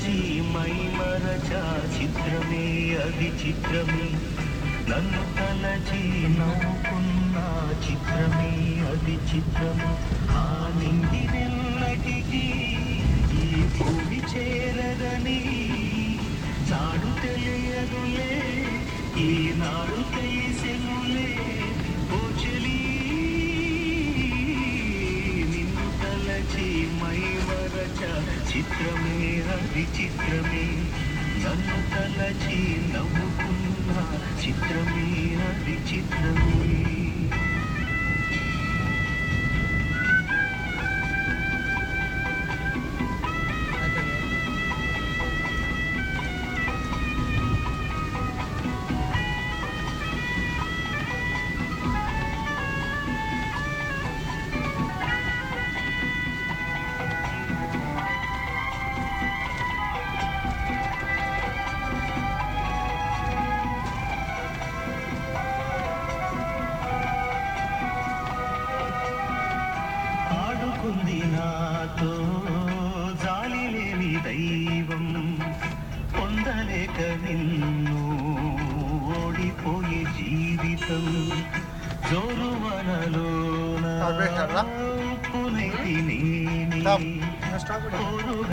తలచి మైమరచ చిత్రమే అది చిత్రమే నన్ను తలచి నవ్వుకున్న చిత్రమే అది చిత్రము ఆ నింగి నిన్నటికి ఈ భూమి చేరదని చాడు తెలియదులే ఈనాడు తెలిసెనులే పోచలి నిన్ను తలచి మైమరచ చిత్రమే అది చిత్రమే నన్ను తలచి నవ్వుకున్న చిత్రమే అది చిత్రమే ఆడుకుంది నాతో జాలి లేని దైవం పొందలేక నిన్ను ఓడిపోయే జీవితం జోరువనలోన పునైతి నేనే